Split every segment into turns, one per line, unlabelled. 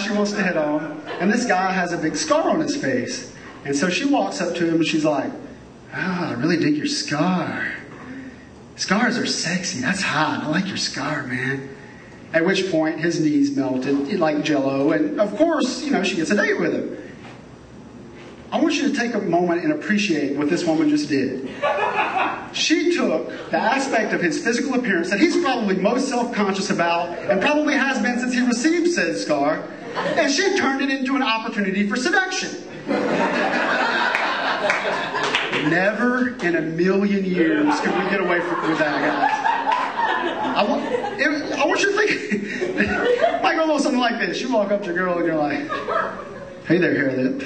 She wants to hit on, and this guy has a big scar on his face. And so she walks up to him and she's like, "Ah, I really dig your scar. Scars are sexy. That's hot. I like your scar, man." At which point his knees melted like jello, and of course, she gets a date with him. I want you to take a moment and appreciate what this woman just did. She took the aspect of his physical appearance that he's probably most self-conscious about, and probably has been since he received said scar, and she turned it into an opportunity for seduction. Never in a million years could we get away with that, guys. I want you to think, it might go a little something like this. You walk up to a girl and you're like, "Hey there, hair lip."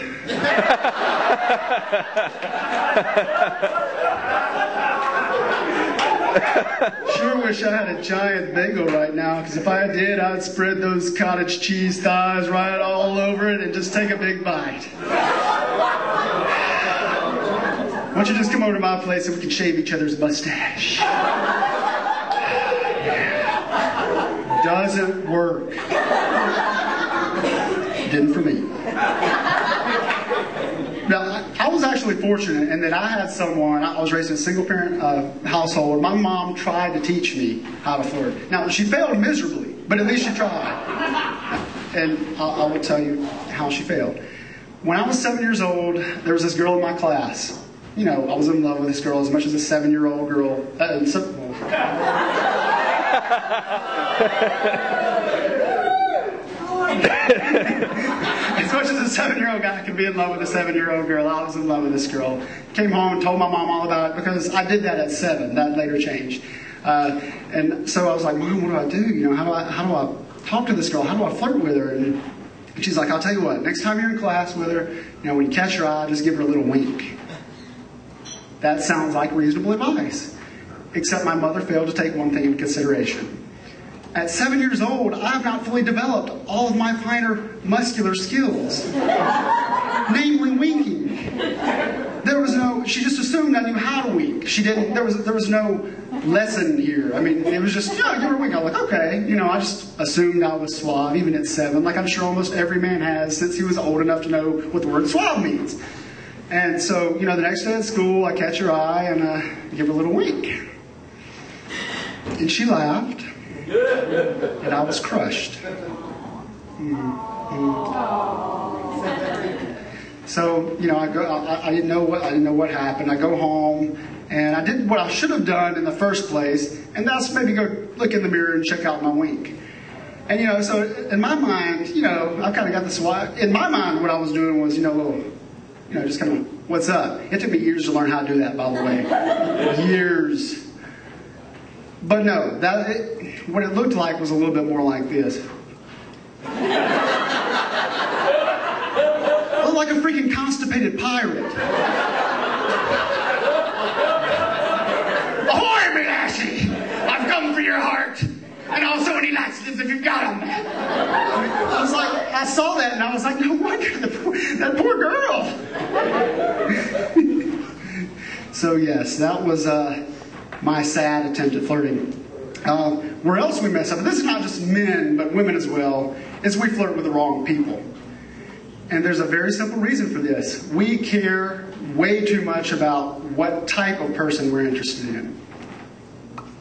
Sure wish I had a giant bagel right now, because if I did, I'd spread those cottage cheese thighs right all over it and just take a big bite. Why don't you just come over to my place and we can shave each other's mustache? Doesn't work. Didn't for me. Now, I was actually fortunate in that I had someone, I was raised in a single-parent household. My mom tried to teach me how to flirt. Now, she failed miserably, but at least she tried. And I will tell you how she failed. When I was 7 years old, there was this girl in my class. I was in love with this girl as much as a 7-year-old girl. As much as a 7-year-old guy can be in love with a 7-year-old girl, I was in love with this girl. Came home and told my mom all about it, because I did that at 7. That later changed. And so I was like, "Mom, what do I do? How do I talk to this girl? How do I flirt with her?" And she's like, "I'll tell you what, next time you're in class with her, when you catch her eye, just give her a little wink." That sounds like reasonable advice. Except my mother failed to take one thing into consideration. At 7 years old, I have not fully developed all of my finer muscular skills, namely winking. She just assumed I knew how to wink. She didn't, there was no lesson here. It was just, give her a wink. I was like, okay. I just assumed I was suave, even at 7, like I'm sure almost every man has since he was old enough to know what the word suave means. And so, the next day at school, I catch her eye and give her a little wink. And she laughed. And I was crushed. So, I didn't know what happened. I go home and I did what I should have done in the first place, and that's maybe go look in the mirror and check out my wink. And so in my mind, I've kind of got this. In my mind, what I was doing was, just kind of, "What's up?" It took me years to learn how to do that, by the way. Years. But no, what it looked like was a little bit more like this. I looked like a freaking constipated pirate. "Ahoy, me lassie! I've come for your heart, and also any laxatives if you've got them." I was like, I saw that and I was like, no wonder, that poor girl. So yes, that was my sad attempt at flirting. Where else we mess up, and this is not just men, but women as well, is we flirt with the wrong people. And there's a very simple reason for this. We care way too much about what type of person we're interested in.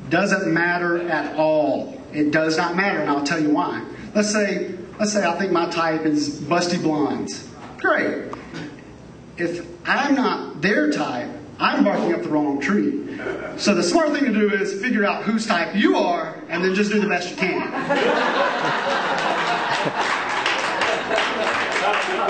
Doesn't matter at all. It does not matter, and I'll tell you why. Let's say I think my type is busty blondes. Great. If I'm not their type, I'm barking up the wrong tree. So the smart thing to do is figure out whose type you are, and then just do the best you can.